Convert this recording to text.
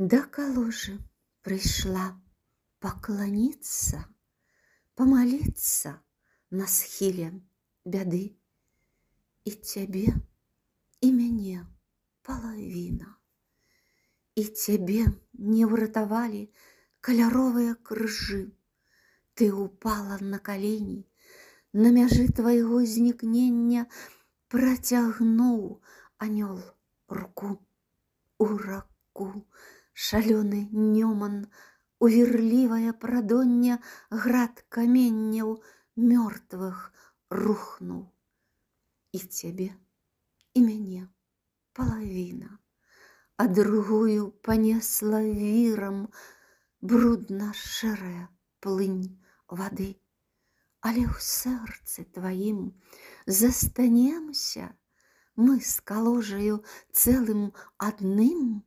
Да калужы прыйшла пакланіцца, памаліцца на схіле бяды. І цябе, і мяне палавіна. І цябе не ўратавалі каляровыя крыжы. Ты упала на калені, на мяжы твайго знікнення працягнуў анёл руку. У раку шалёны нёман, увірлівае прадонне град каменняў мёртвых рухнуў. І цябе, і мяне палавіна, а другую панесла вірам брудна-шэрая плынь вады. Але ў сэрцы тваім застанемся мы з калужаю цэлым адным